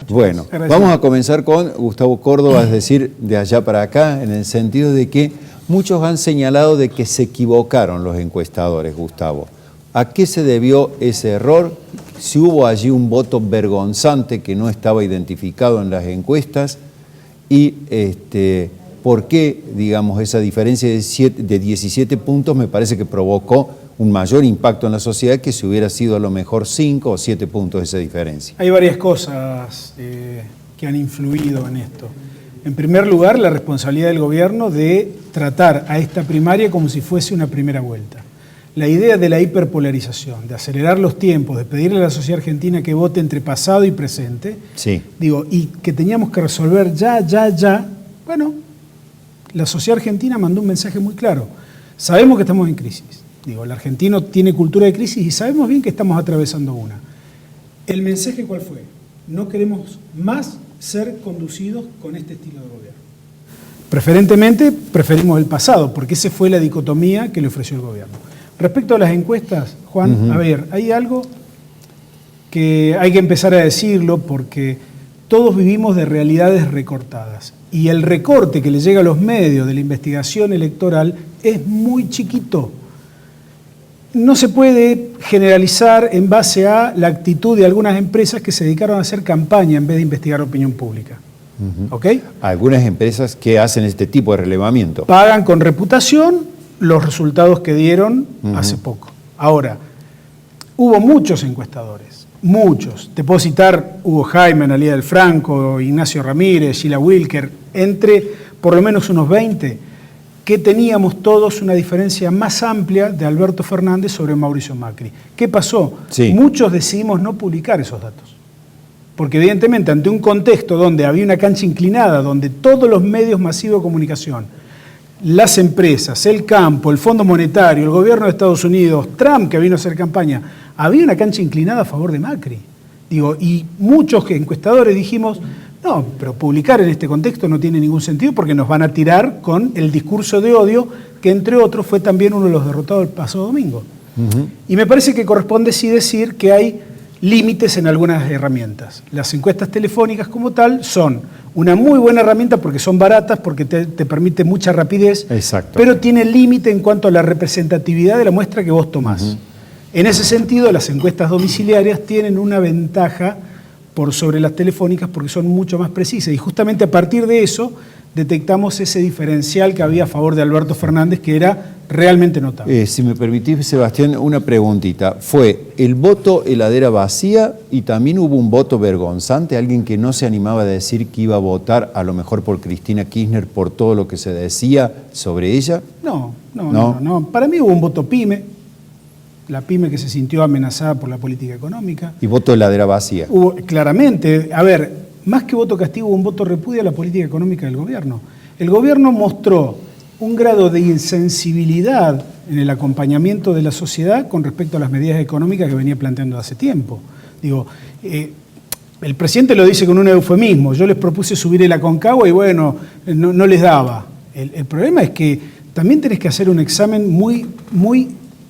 Bueno, vamos a comenzar con Gustavo Córdoba, es decir, de allá para acá, en el sentido de que muchos han señalado de que se equivocaron los encuestadores, Gustavo. ¿A qué se debió ese error? Si hubo allí un voto vergonzante que no estaba identificado en las encuestas y por qué, digamos, esa diferencia de 17 puntos me parece que provocó un mayor impacto en la sociedad que si hubiera sido a lo mejor 5 o 7 puntos esa diferencia. Hay varias cosas que han influido en esto. En primer lugar, la responsabilidad del gobierno de tratar a esta primaria como si fuese una primera vuelta. La idea de la hiperpolarización, de acelerar los tiempos, de pedirle a la sociedad argentina que vote entre pasado y presente, sí, y que teníamos que resolver ya, bueno, la sociedad argentina mandó un mensaje muy claro. Sabemos que estamos en crisis. El argentino tiene cultura de crisis y sabemos bien que estamos atravesando una. ¿El mensaje cuál fue? No queremos más ser conducidos con este estilo de gobierno. Preferentemente, preferimos el pasado, porque esa fue la dicotomía que le ofreció el gobierno. Respecto a las encuestas, Juan, a ver, hay algo que hay que empezar a decirlo porque todos vivimos de realidades recortadas. Y el recorte que le llega a los medios de la investigación electoral es muy chiquito. No se puede generalizar en base a la actitud de algunas empresas que se dedicaron a hacer campaña en vez de investigar opinión pública. ¿Ok? Algunas empresas que hacen este tipo de relevamiento. Pagan con reputación los resultados que dieron hace poco. Ahora, hubo muchos encuestadores, muchos. Te puedo citar Hugo Jaime, Analía del Franco, Ignacio Ramírez, Sheila Wilker, entre por lo menos unos 20, que teníamos todos una diferencia más amplia de Alberto Fernández sobre Mauricio Macri. ¿Qué pasó? Sí. Muchos decidimos no publicar esos datos. Porque evidentemente ante un contexto donde había una cancha inclinada, donde todos los medios masivos de comunicación, las empresas, el campo, el Fondo Monetario, el gobierno de Estados Unidos, Trump que vino a hacer campaña, había una cancha inclinada a favor de Macri. Y muchos encuestadores dijimos, no, pero publicar en este contexto no tiene ningún sentido porque nos van a tirar con el discurso de odio que entre otros fue también uno de los derrotados el pasado domingo. Y me parece que corresponde sí decir que hay límites en algunas herramientas. Las encuestas telefónicas como tal son una muy buena herramienta porque son baratas, porque te permite mucha rapidez, pero tiene límite en cuanto a la representatividad de la muestra que vos tomás. En ese sentido, las encuestas domiciliarias tienen una ventaja por sobre las telefónicas porque son mucho más precisas y justamente a partir de eso detectamos ese diferencial que había a favor de Alberto Fernández que era realmente notable. Si me permitís, Sebastián, una preguntita. ¿Fue el voto heladera vacía y también hubo un voto vergonzante? ¿Alguien que no se animaba a decir que iba a votar a lo mejor por Cristina Kirchner por todo lo que se decía sobre ella? No. Para mí hubo un voto pyme, la pyme que se sintió amenazada por la política económica. ¿Y voto heladera vacía? Hubo, claramente, a ver, más que voto castigo, hubo un voto repudio a la política económica del gobierno. El gobierno mostró un grado de insensibilidad en el acompañamiento de la sociedad con respecto a las medidas económicas que venía planteando hace tiempo. El presidente lo dice con un eufemismo, yo les propuse subir el Aconcagua y bueno, no les daba. El problema es que también tenés que hacer un examen muy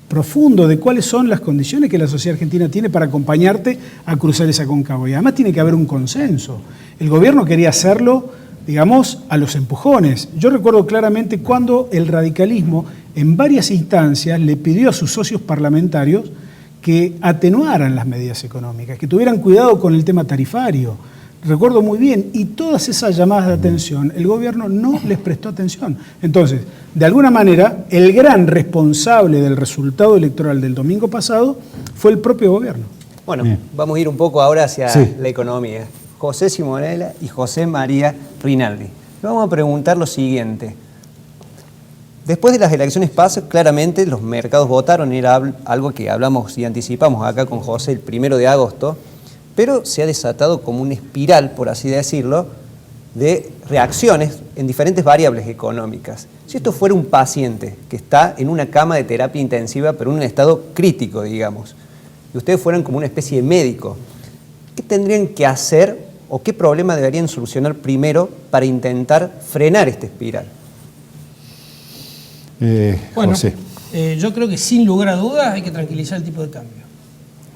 profundo de cuáles son las condiciones que la sociedad argentina tiene para acompañarte a cruzar esa Aconcagua. Y además tiene que haber un consenso. El gobierno quería hacerlo, digamos, a los empujones. Yo recuerdo claramente cuando el radicalismo en varias instancias le pidió a sus socios parlamentarios que atenuaran las medidas económicas, que tuvieran cuidado con el tema tarifario. Recuerdo muy bien, y todas esas llamadas de atención, el gobierno no les prestó atención. Entonces, de alguna manera, el gran responsable del resultado electoral del domingo pasado fue el propio gobierno. Bueno, vamos a ir un poco ahora hacia la economía. José Simonella y José María Rinaldi. Le vamos a preguntar lo siguiente. Después de las elecciones PASO, claramente los mercados votaron, era algo que hablamos y anticipamos acá con José el 1 de agosto, pero se ha desatado como una espiral, por así decirlo, de reacciones en diferentes variables económicas. Si esto fuera un paciente que está en una cama de terapia intensiva, pero en un estado crítico, digamos, y ustedes fueran como una especie de médico, ¿qué tendrían que hacer o qué problema deberían solucionar primero para intentar frenar esta espiral? Bueno, José. Yo creo que sin lugar a dudas hay que tranquilizar el tipo de cambio.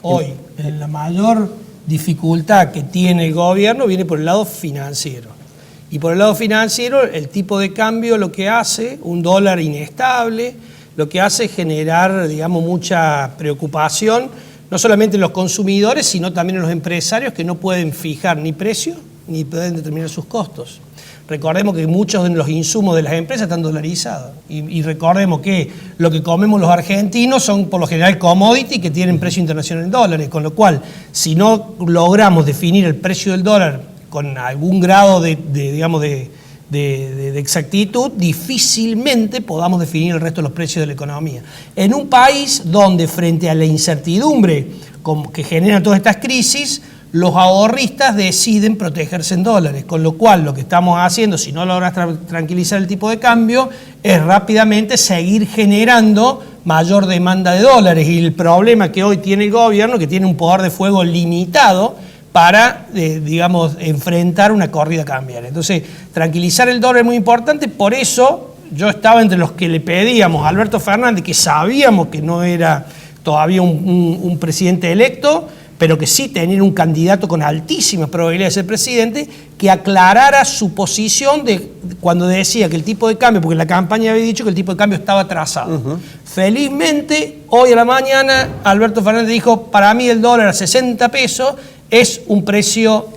Hoy, en la mayor dificultad que tiene el gobierno viene por el lado financiero. Y por el lado financiero, el tipo de cambio lo que hace, un dólar inestable, lo que hace es generar, digamos, mucha preocupación, no solamente en los consumidores, sino también en los empresarios que no pueden fijar ni precio ni pueden determinar sus costos. Recordemos que muchos de los insumos de las empresas están dolarizados y recordemos que lo que comemos los argentinos son por lo general commodity que tienen precio internacional en dólares, con lo cual si no logramos definir el precio del dólar con algún grado de exactitud, difícilmente podamos definir el resto de los precios de la economía. En un país donde frente a la incertidumbre que generan todas estas crisis, los ahorristas deciden protegerse en dólares, con lo cual lo que estamos haciendo, si no logras tranquilizar el tipo de cambio, es rápidamente seguir generando mayor demanda de dólares. Y el problema que hoy tiene el gobierno, que tiene un poder de fuego limitado para, enfrentar una corrida cambiaria. Entonces, tranquilizar el dólar es muy importante, por eso yo estaba entre los que le pedíamos a Alberto Fernández, que sabíamos que no era todavía un presidente electo, pero que sí tenía un candidato con altísimas probabilidades de ser presidente, que aclarara su posición de cuando decía que el tipo de cambio, porque en la campaña había dicho que el tipo de cambio estaba atrasado. Felizmente, hoy a la mañana, Alberto Fernández dijo, para mí el dólar a 60 pesos es un precio,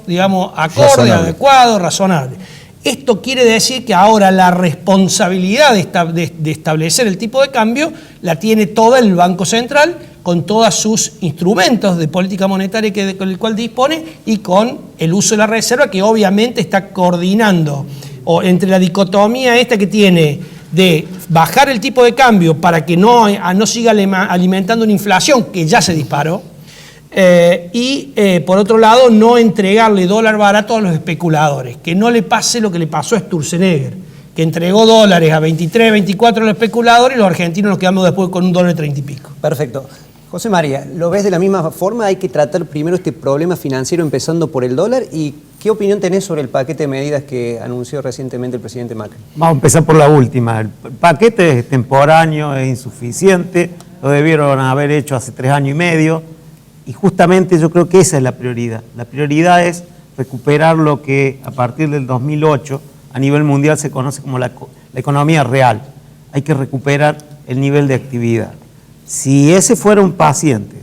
acorde, adecuado, razonable. Esto quiere decir que ahora la responsabilidad de establecer el tipo de cambio la tiene todo el Banco Central, con todos sus instrumentos de política monetaria con el cual dispone y con el uso de la reserva, que obviamente está coordinando entre la dicotomía esta que tiene de bajar el tipo de cambio para que no siga alimentando una inflación que ya se disparó, por otro lado no entregarle dólar barato a los especuladores, que no le pase lo que le pasó a Sturzenegger, que entregó dólares a 23, 24 a los especuladores y los argentinos nos quedamos después con $1.30 y pico. Perfecto. José María, ¿lo ves de la misma forma? ¿Hay que tratar primero este problema financiero empezando por el dólar? ¿Y qué opinión tenés sobre el paquete de medidas que anunció recientemente el presidente Macri? Vamos a empezar por la última. El paquete es temporáneo, es insuficiente, lo debieron haber hecho hace 3 años y medio, y justamente yo creo que esa es la prioridad. La prioridad es recuperar lo que a partir del 2008 a nivel mundial se conoce como la economía real. Hay que recuperar el nivel de actividad. Si ese fuera un paciente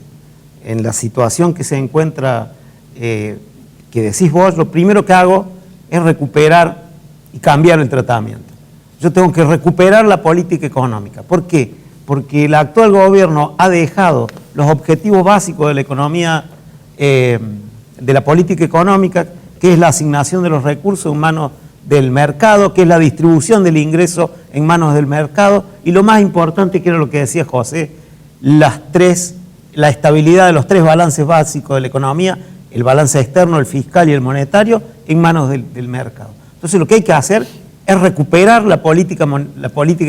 en la situación que se encuentra, que decís vos, lo primero que hago es recuperar y cambiar el tratamiento. Yo tengo que recuperar la política económica. ¿Por qué? Porque el actual gobierno ha dejado los objetivos básicos de la economía, de la política económica, que es la asignación de los recursos en manos del mercado, que es la distribución del ingreso en manos del mercado, y lo más importante, que era lo que decía José, la estabilidad de los 3 balances básicos de la economía, el balance externo, el fiscal y el monetario, en manos del mercado. Entonces lo que hay que hacer es recuperar la política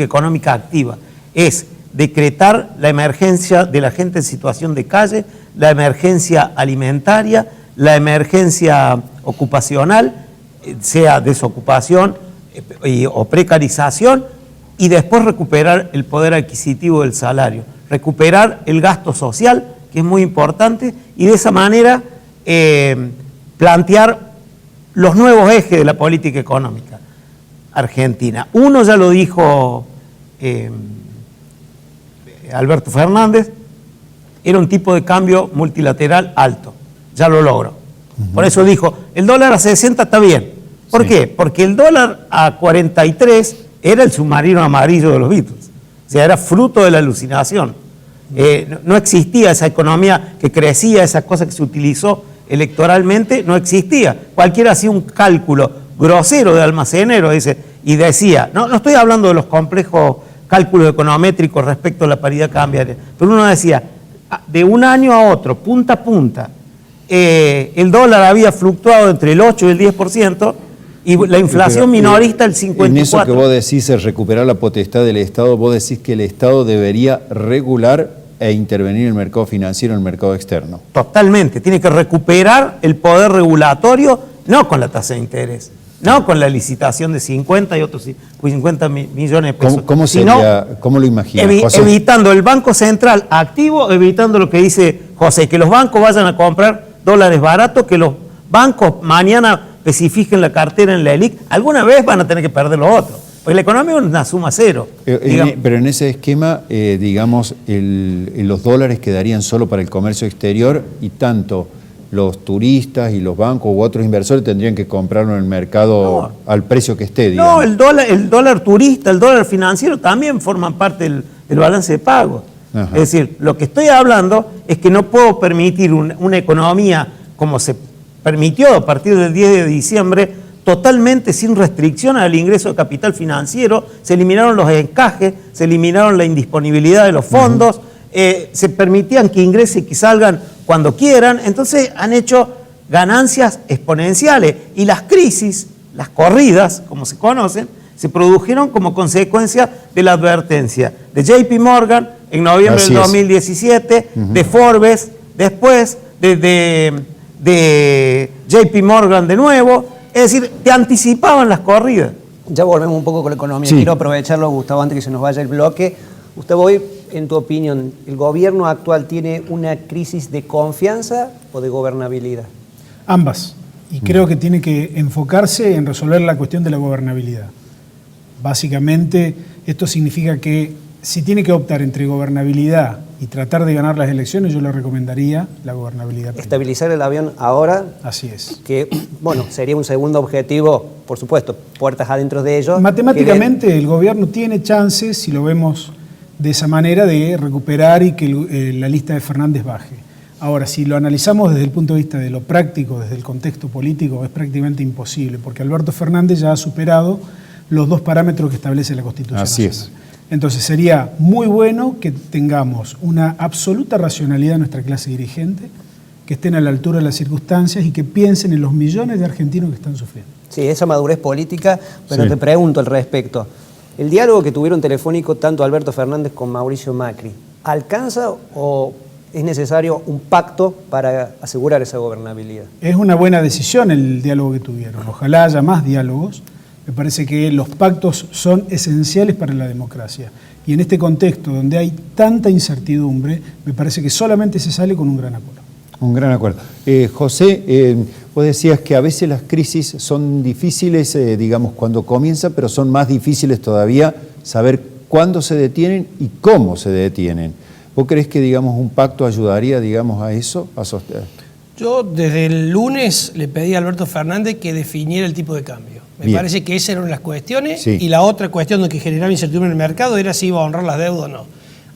económica activa, es decretar la emergencia de la gente en situación de calle, la emergencia alimentaria, la emergencia ocupacional, sea desocupación o precarización, y después recuperar el poder adquisitivo del salario, recuperar el gasto social, que es muy importante, y de esa manera plantear los nuevos ejes de la política económica argentina. Uno ya lo dijo Alberto Fernández, era un tipo de cambio multilateral alto, ya lo logró. Por eso dijo, el dólar a 60 está bien. ¿Por qué? Porque el dólar a 43 era el submarino amarillo de los Beatles. O sea, era fruto de la alucinación. No existía esa economía que crecía, esa cosa que se utilizó electoralmente, no existía. Cualquiera hacía un cálculo grosero de almacenero, dice, y decía, no estoy hablando de los complejos cálculos econométricos respecto a la paridad cambiaria, pero uno decía, de un año a otro, punta a punta, el dólar había fluctuado entre el 8 y el 10%, y la inflación minorista el 54%. En eso que vos decís, es recuperar la potestad del Estado, vos decís que el Estado debería regular e intervenir en el mercado financiero, en el mercado externo. Totalmente, tiene que recuperar el poder regulatorio, no con la tasa de interés, no con la licitación de 50 y otros 50 millones de pesos. ¿Cómo lo imaginas? Evitando el Banco Central activo, evitando lo que dice José, que los bancos vayan a comprar dólares baratos, que los bancos mañana especifiquen la cartera en la ELIC, alguna vez van a tener que perder los otros. Porque la economía es una suma cero. Pero en ese esquema, digamos, los dólares quedarían solo para el comercio exterior y tanto los turistas y los bancos u otros inversores tendrían que comprarlo en el mercado al precio que esté, digamos. No, el dólar turista, el dólar financiero también forman parte del balance de pagos. Ajá. Es decir, lo que estoy hablando es que no puedo permitir una economía como se permitió a partir del 10 de diciembre, totalmente sin restricción al ingreso de capital financiero, se eliminaron los encajes, se eliminaron la indisponibilidad de los fondos, se permitían que ingresen y que salgan cuando quieran, entonces han hecho ganancias exponenciales y las crisis, las corridas, como se conocen, se produjeron como consecuencia de la advertencia de JP Morgan en noviembre del 2017, de Forbes, después de JP Morgan de nuevo, es decir, te anticipaban las corridas. Ya volvemos un poco con la economía. Sí. Quiero aprovecharlo, Gustavo, antes que se nos vaya el bloque. Gustavo, hoy, en tu opinión, ¿el gobierno actual tiene una crisis de confianza o de gobernabilidad? Ambas. Y creo que tiene que enfocarse en resolver la cuestión de la gobernabilidad. Básicamente, esto significa que si tiene que optar entre gobernabilidad y tratar de ganar las elecciones, yo le recomendaría la gobernabilidad primero. Estabilizar el avión ahora, Así es. que, bueno, sería un segundo objetivo, por supuesto, puertas adentro de ellos. Matemáticamente el gobierno tiene chances, si lo vemos de esa manera, de recuperar y que la lista de Fernández baje. Ahora, si lo analizamos desde el punto de vista de lo práctico, desde el contexto político, es prácticamente imposible, porque Alberto Fernández ya ha superado los 2 parámetros que establece la Constitución Así Nacional. es. Entonces sería muy bueno que tengamos una absoluta racionalidad en nuestra clase dirigente, que estén a la altura de las circunstancias y que piensen en los millones de argentinos que están sufriendo. Sí, esa madurez política, pero Sí. te pregunto al respecto. El diálogo que tuvieron telefónico tanto Alberto Fernández con Mauricio Macri, ¿alcanza o es necesario un pacto para asegurar esa gobernabilidad? Es una buena decisión el diálogo que tuvieron. Ojalá haya más diálogos. Me parece que los pactos son esenciales para la democracia. Y en este contexto donde hay tanta incertidumbre, me parece que solamente se sale con un gran acuerdo. Un gran acuerdo. José, vos decías que a veces las crisis son difíciles, digamos, cuando comienzan, pero son más difíciles todavía saber cuándo se detienen y cómo se detienen. ¿Vos creés que, digamos, un pacto ayudaría, digamos, a eso, a sostener? Yo desde el lunes le pedí a Alberto Fernández que definiera el tipo de cambio. Me Bien. parece que esas eran las cuestiones, Sí. y la otra cuestión de que generaba incertidumbre en el mercado era si iba a honrar las deudas o no.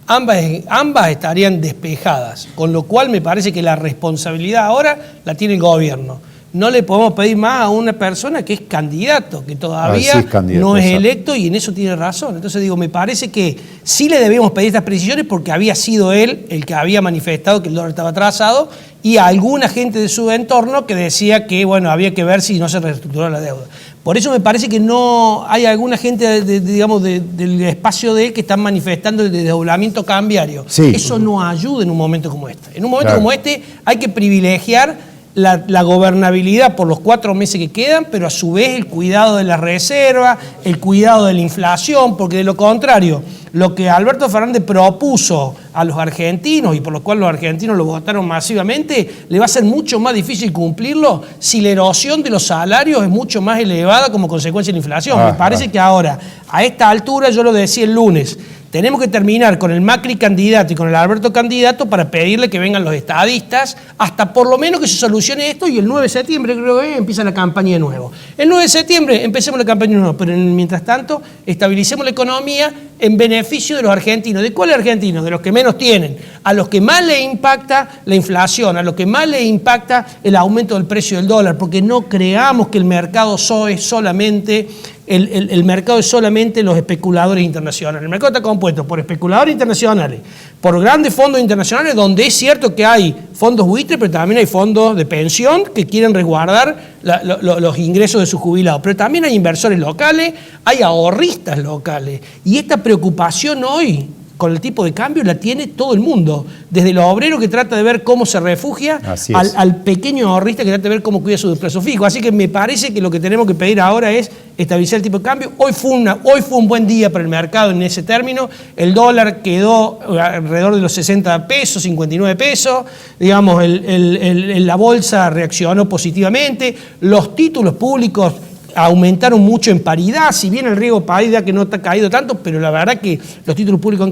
Ambas estarían despejadas, con lo cual me parece que la responsabilidad ahora la tiene el gobierno. No le podemos pedir más a una persona que es candidato, que todavía sí es candidato, no es exacto. electo, y en eso tiene razón. Entonces digo, me parece que sí le debemos pedir estas precisiones porque había sido él el que había manifestado que el dólar estaba atrasado, y a alguna gente de su entorno que decía que, bueno, había que ver si no se reestructuró la deuda. Por eso me parece que no hay alguna gente, digamos, del espacio de él que están manifestando el desdoblamiento cambiario. Sí. Eso no ayuda en un momento como este. En un momento Claro. como este hay que privilegiar la gobernabilidad por los 4 meses que quedan, pero a su vez el cuidado de la reserva, el cuidado de la inflación, porque de lo contrario, lo que Alberto Fernández propuso a los argentinos, y por lo cual los argentinos lo votaron masivamente, le va a ser mucho más difícil cumplirlo si la erosión de los salarios es mucho más elevada como consecuencia de la inflación. Me parece que ahora, a esta altura, yo lo decía el lunes, tenemos que terminar con el Macri candidato y con el Alberto candidato para pedirle que vengan los estadistas hasta por lo menos que se solucione esto, y el 9 de septiembre creo que empieza la campaña de nuevo. El 9 de septiembre empecemos la campaña de nuevo, pero mientras tanto estabilicemos la economía en beneficio de los argentinos. ¿De cuáles argentinos? De los que menos tienen, a los que más les impacta la inflación, a los que más les impacta el aumento del precio del dólar, porque no creamos que el mercado es solamente el mercado es solamente los especuladores internacionales. El mercado está compuesto por especuladores internacionales, por grandes fondos internacionales, donde es cierto que hay fondos buitres, pero también hay fondos de pensión que quieren resguardar los ingresos de sus jubilados. Pero también hay inversores locales, hay ahorristas locales. Y esta preocupación hoy con el tipo de cambio la tiene todo el mundo, desde el obrero que trata de ver cómo se refugia al pequeño ahorrista que trata de ver cómo cuida su plazo fijo. Así que me parece que lo que tenemos que pedir ahora es estabilizar el tipo de cambio. Hoy fue un buen día para el mercado en ese término. El dólar quedó alrededor de los 60 pesos, 59 pesos. Digamos, la bolsa reaccionó positivamente. Los títulos públicos aumentaron mucho en paridad, si bien el riesgo paridad que no ha caído tanto, pero la verdad que los títulos públicos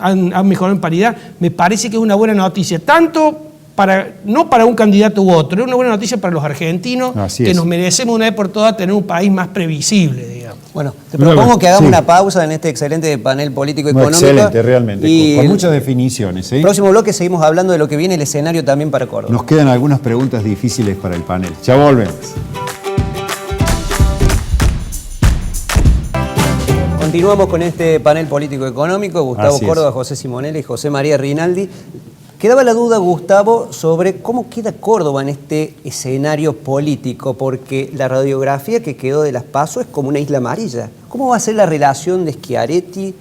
han mejorado en paridad. Me parece que es una buena noticia, tanto no para un candidato u otro, es una buena noticia para los argentinos, que nos merecemos una vez por todas tener un país más previsible, digamos. Bueno, te propongo que hagamos una pausa en este excelente panel político-económico. Excelente, realmente, y con muchas definiciones. El próximo bloque seguimos hablando de lo que viene el escenario también para Córdoba. Nos quedan algunas preguntas difíciles para el panel. Ya volvemos. Continuamos con este panel político-económico, Gustavo Córdoba, José Simonelli y José María Rinaldi. Quedaba la duda, Gustavo, sobre cómo queda Córdoba en este escenario político, porque la radiografía que quedó de las PASO es como una isla amarilla. ¿Cómo va a ser la relación de Schiaretti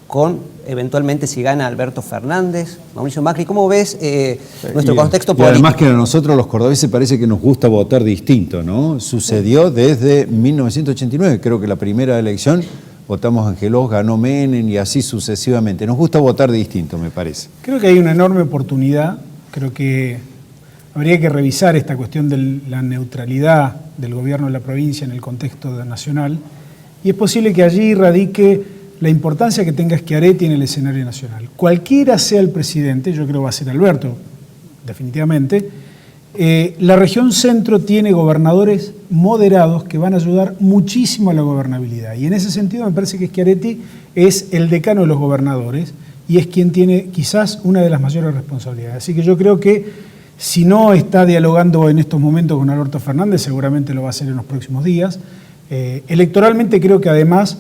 con, eventualmente, si gana Alberto Fernández, Mauricio Macri? ¿Cómo ves nuestro contexto político? Y además que a nosotros los cordobeses parece que nos gusta votar distinto, ¿no? Sucedió desde 1989, creo que la primera elección votamos Angelós, ganó Menem y así sucesivamente. Nos gusta votar distinto, me parece. Creo que hay una enorme oportunidad. Creo que habría que revisar esta cuestión de la neutralidad del gobierno de la provincia en el contexto nacional. Y es posible que allí radique la importancia que tenga Schiaretti en el escenario nacional. Cualquiera sea el presidente, yo creo que va a ser Alberto, definitivamente. La región centro tiene gobernadores moderados que van a ayudar muchísimo a la gobernabilidad. Y en ese sentido me parece que Schiaretti es el decano de los gobernadores y es quien tiene quizás una de las mayores responsabilidades. Así que yo creo que si no está dialogando en estos momentos con Alberto Fernández, seguramente lo va a hacer en los próximos días. Electoralmente creo que además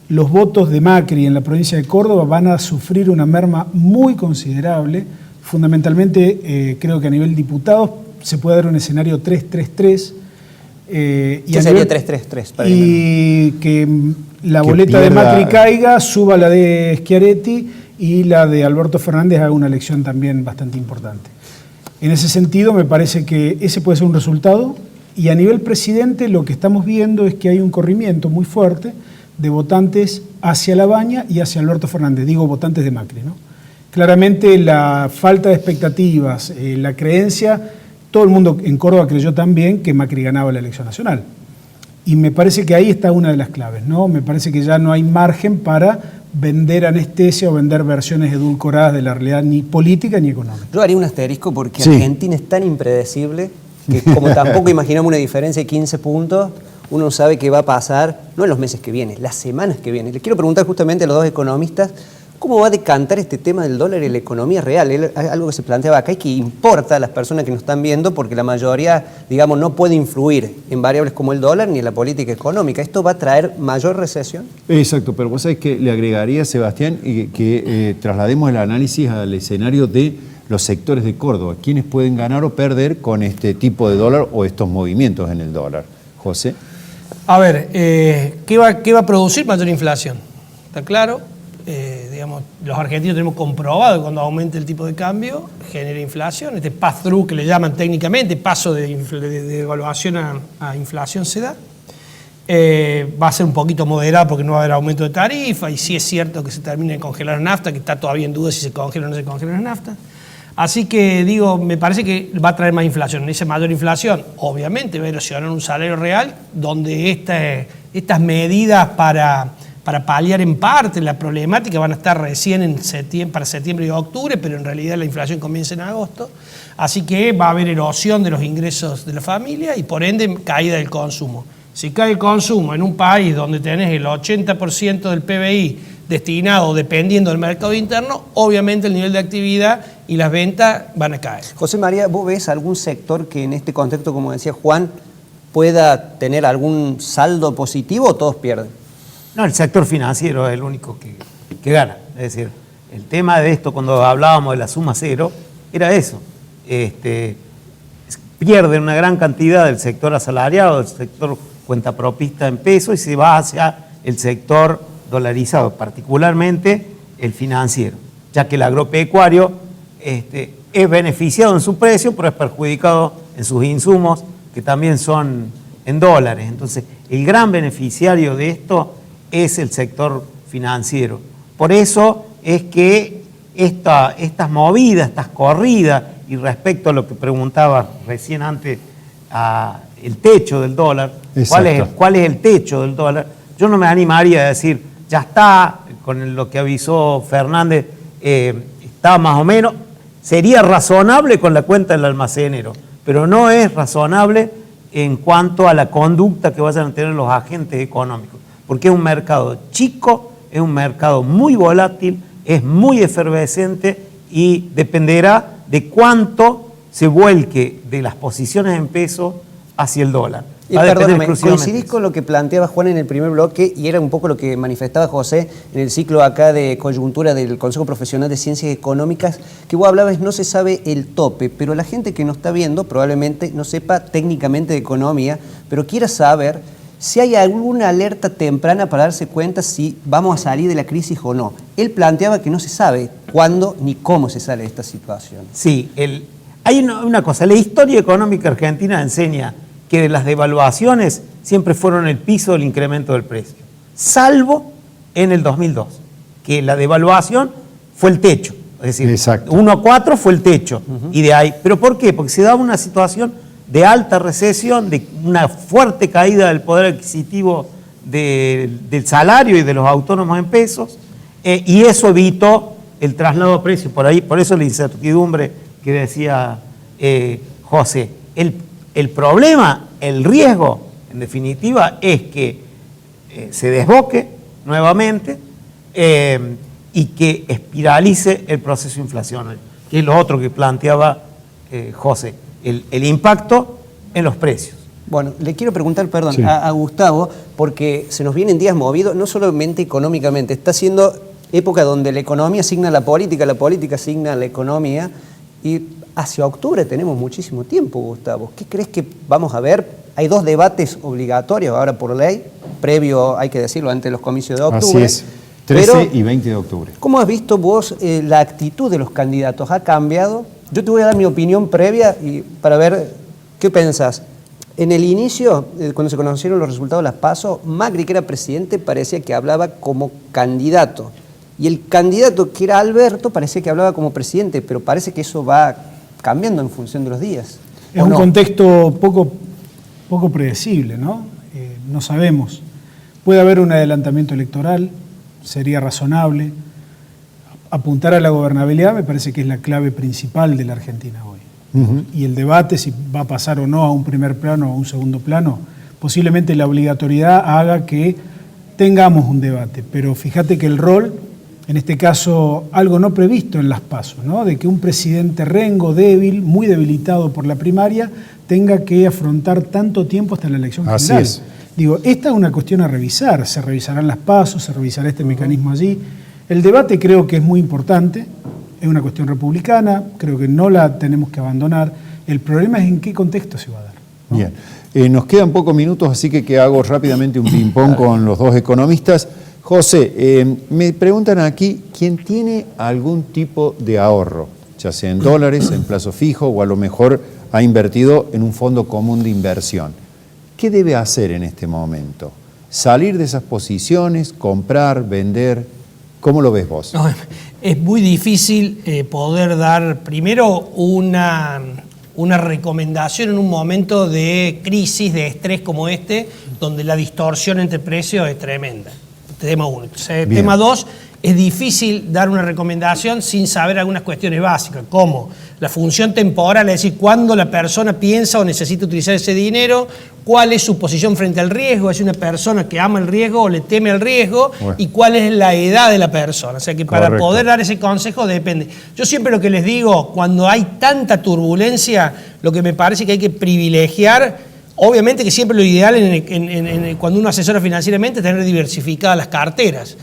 los votos de Macri en la provincia de Córdoba van a sufrir una merma muy considerable. Fundamentalmente creo que a nivel diputados se puede dar un escenario 3-3-3. ¿Qué sería 3-3-3? Y que la boleta de Macri caiga, suba la de Schiaretti y la de Alberto Fernández haga una elección también bastante importante. En ese sentido me parece que ese puede ser un resultado, y a nivel presidente lo que estamos viendo es que hay un corrimiento muy fuerte de votantes hacia Labaña y hacia Alberto Fernández, digo votantes de Macri, ¿no? Claramente la falta de expectativas, la creencia. Todo el mundo en Córdoba creyó también que Macri ganaba la elección nacional. Y me parece que ahí está una de las claves, ¿no? Me parece que ya no hay margen para vender anestesia o vender versiones edulcoradas de la realidad ni política ni económica. Yo haría un asterisco porque Argentina es tan impredecible que como tampoco imaginamos una diferencia de 15 puntos, uno sabe qué va a pasar, no en los meses que vienen, las semanas que vienen. Les quiero preguntar justamente a los dos economistas, ¿cómo va a decantar este tema del dólar en la economía real? Algo que se planteaba acá y que importa a las personas que nos están viendo porque la mayoría, digamos, no puede influir en variables como el dólar ni en la política económica. ¿Esto va a traer mayor recesión? Exacto, pero vos sabés que le agregaría, Sebastián, que traslademos el análisis al escenario de los sectores de Córdoba. ¿Quiénes pueden ganar o perder con este tipo de dólar o estos movimientos en el dólar? José. A ver, ¿qué va a producir mayor inflación? ¿Está claro? Digamos, los argentinos tenemos comprobado que cuando aumenta el tipo de cambio genera inflación. Este pass-through que le llaman técnicamente, paso de devaluación a inflación se da. Va a ser un poquito moderado porque no va a haber aumento de tarifa y sí es cierto que se termina de congelar la nafta, que está todavía en duda si se congela o no se congela la nafta. Así que digo, me parece que va a traer más inflación. En esa mayor inflación, obviamente, va a erosionar un salario real donde estas medidas para paliar en parte la problemática van a estar recién para septiembre y octubre, pero en realidad la inflación comienza en agosto. Así que va a haber erosión de los ingresos de la familia y por ende caída del consumo. Si cae el consumo en un país donde tenés el 80% del PBI destinado dependiendo del mercado interno, obviamente el nivel de actividad y las ventas van a caer. José María, ¿vos ves algún sector que en este contexto, como decía Juan, pueda tener algún saldo positivo o todos pierden? No, el sector financiero es el único que gana. Es decir, el tema de esto, cuando hablábamos de la suma cero, era eso. Pierden una gran cantidad del sector asalariado, del sector cuentapropista en pesos y se va hacia el sector dolarizado, particularmente el financiero, ya que el agropecuario es beneficiado en su precio, pero es perjudicado en sus insumos, que también son en dólares. Entonces, el gran beneficiario de esto es el sector financiero. Por eso es que estas movidas, estas corridas, y respecto a lo que preguntaba recién antes, el techo del dólar, ¿cuál es el techo del dólar? Yo no me animaría a decir, ya está, con lo que avisó Fernández, está más o menos, sería razonable con la cuenta del almacenero, pero no es razonable en cuanto a la conducta que vayan a tener los agentes económicos, porque es un mercado chico, es un mercado muy volátil, es muy efervescente y dependerá de cuánto se vuelque de las posiciones en pesos hacia el dólar. Y perdóname, coincidís con lo que planteaba Juan en el primer bloque y era un poco lo que manifestaba José en el ciclo acá de coyuntura del Consejo Profesional de Ciencias Económicas, que vos hablabas, no se sabe el tope, pero la gente que nos está viendo probablemente no sepa técnicamente de economía, pero quiera saber si hay alguna alerta temprana para darse cuenta si vamos a salir de la crisis o no. Él planteaba que no se sabe cuándo ni cómo se sale de esta situación. Sí, hay una cosa, la historia económica argentina enseña que las devaluaciones siempre fueron el piso del incremento del precio, salvo en el 2002, que la devaluación fue el techo, es decir, 1,4 fue el techo, y de ahí, ¿pero por qué? Porque se daba una situación de alta recesión, de una fuerte caída del poder adquisitivo del salario y de los autónomos en pesos, y eso evitó el traslado a precios, por eso la incertidumbre que decía José. El problema, el riesgo, en definitiva, es que se desboque nuevamente y que espiralice el proceso inflacionario, que es lo otro que planteaba José, el impacto en los precios. Bueno, le quiero preguntar, perdón, a Gustavo, porque se nos vienen días movidos, no solamente económicamente, está siendo época donde la economía asigna a la política asigna a la economía, y hacia octubre tenemos muchísimo tiempo, Gustavo. ¿Qué crees que vamos a ver? Hay 2 debates obligatorios ahora por ley, previo, hay que decirlo, antes de los comicios de octubre. Así es, 13 y 20 de octubre. ¿Cómo has visto vos la actitud de los candidatos? ¿Ha cambiado? Yo te voy a dar mi opinión previa y para ver qué pensás. En el inicio, cuando se conocieron los resultados de las PASO, Macri, que era presidente, parecía que hablaba como candidato. Y el candidato, que era Alberto, parecía que hablaba como presidente, pero parece que eso va cambiando en función de los días. Es un contexto poco predecible, ¿no? No sabemos. Puede haber un adelantamiento electoral, sería razonable. Apuntar a la gobernabilidad me parece que es la clave principal de la Argentina hoy. Y el debate, si va a pasar o no a un primer plano o a un segundo plano, posiblemente la obligatoriedad haga que tengamos un debate. Pero fíjate que el rol, en este caso, algo no previsto en las PASO, ¿no? De que un presidente rengo, débil, muy debilitado por la primaria, tenga que afrontar tanto tiempo hasta la elección general. Así es. Digo, esta es una cuestión a revisar. Se revisarán las PASO, se revisará este mecanismo allí. El debate creo que es muy importante, es una cuestión republicana, creo que no la tenemos que abandonar. El problema es en qué contexto se va a dar, ¿no? Bien, nos quedan pocos minutos, así que hago rápidamente un ping-pong con los 2 economistas. José, me preguntan aquí, ¿quién tiene algún tipo de ahorro, ya sea en dólares, en plazo fijo, o a lo mejor ha invertido en un fondo común de inversión? ¿Qué debe hacer en este momento? ¿Salir de esas posiciones, comprar, vender? ¿Cómo lo ves vos? No, es muy difícil poder dar primero una recomendación en un momento de crisis, de estrés como este, donde la distorsión entre precios es tremenda. Tema 1. Tema 2, es difícil dar una recomendación sin saber algunas cuestiones básicas, como la función temporal, es decir, cuándo la persona piensa o necesita utilizar ese dinero, cuál es su posición frente al riesgo, es una persona que ama el riesgo o le teme al riesgo, y cuál es la edad de la persona. O sea que para poder dar ese consejo depende. Yo siempre lo que les digo, cuando hay tanta turbulencia, lo que me parece que hay que privilegiar, obviamente que siempre lo ideal cuando uno asesora financieramente es tener diversificadas las carteras.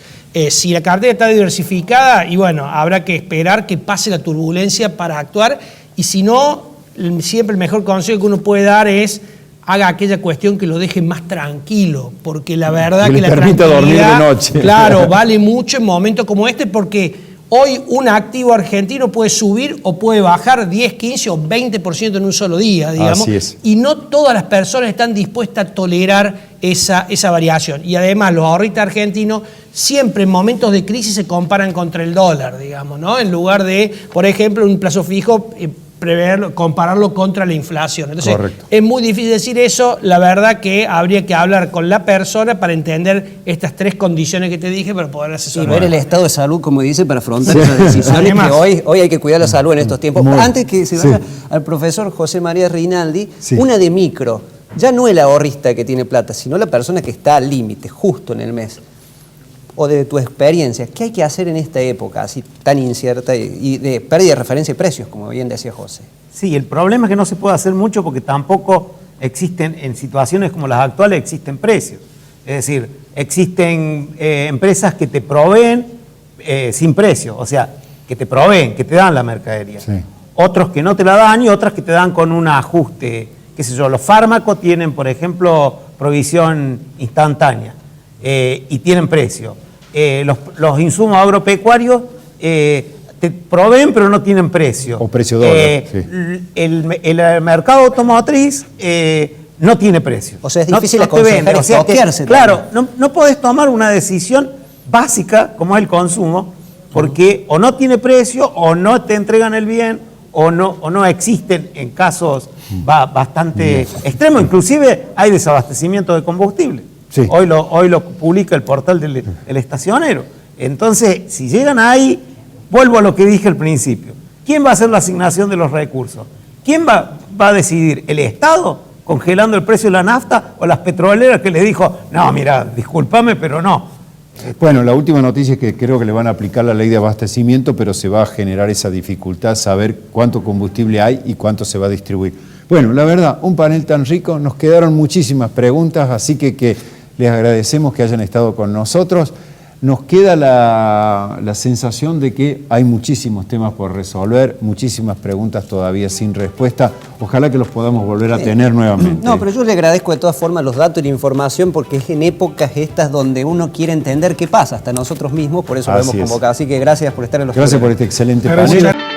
Si la cartera está diversificada, y bueno, habrá que esperar que pase la turbulencia para actuar, y si no, siempre el mejor consejo que uno puede dar es haga aquella cuestión que lo deje más tranquilo, porque la verdad que que le la permita dormir de tranquilidad, noche. claro, vale mucho en momentos como este, porque hoy un activo argentino puede subir o puede bajar 10, 15 o 20% en un solo día, digamos. Así es. Y no todas las personas están dispuestas a tolerar esa variación. Y además los ahorristas argentinos siempre en momentos de crisis se comparan contra el dólar, digamos, ¿no? En lugar de, por ejemplo, un plazo fijo, preverlo, compararlo contra la inflación. Entonces, correcto, es muy difícil decir eso. La verdad que habría que hablar con la persona para entender estas 3 condiciones que te dije para poder asesorar. Y ver el estado de salud, como dice, para afrontar esas decisiones. Además, que hoy hay que cuidar la salud en estos tiempos. Antes que se vaya Sí. al profesor José María Rinaldi, Sí. una de micro. Ya no el ahorrista que tiene plata, sino la persona que está al límite, justo en el mes. O de tu experiencia, ¿qué hay que hacer en esta época así tan incierta y de pérdida de referencia de precios, como bien decía José? Sí, el problema es que no se puede hacer mucho porque tampoco existen, en situaciones como las actuales, existen precios. Es decir, existen empresas que te proveen sin precio, o sea, que te proveen, que te dan la mercadería. Sí. Otros que no te la dan y otras que te dan con un ajuste, qué sé yo. Los fármacos tienen, por ejemplo, provisión instantánea y tienen precio. Los insumos agropecuarios te proveen pero no tienen precio. O precio dólar, sí. El mercado automotriz no tiene precio. O sea, es difícil te aconsejar vende. O sea que, estoquearse claro, no podés tomar una decisión básica como es el consumo porque o no tiene precio o no te entregan el bien o no existen en casos bastante extremos. Inclusive hay desabastecimiento de combustible. Sí. Hoy lo publica el portal del estacionero. Entonces, si llegan ahí, vuelvo a lo que dije al principio. ¿Quién va a hacer la asignación de los recursos? ¿Quién va a decidir? ¿El Estado congelando el precio de la nafta o las petroleras que le dijo, no, mira, discúlpame, pero no? Bueno, la última noticia es que creo que le van a aplicar la ley de abastecimiento, pero se va a generar esa dificultad, saber cuánto combustible hay y cuánto se va a distribuir. Bueno, la verdad, un panel tan rico, nos quedaron muchísimas preguntas, así que les agradecemos que hayan estado con nosotros. Nos queda la sensación de que hay muchísimos temas por resolver, muchísimas preguntas todavía sin respuesta. Ojalá que los podamos volver a tener nuevamente. No, pero yo le agradezco de todas formas los datos y la información porque es en épocas estas donde uno quiere entender qué pasa, hasta nosotros mismos, por eso lo hemos Así es. convocado. Así que gracias por estar en los Gracias por estudios. este excelente Gracias. panel.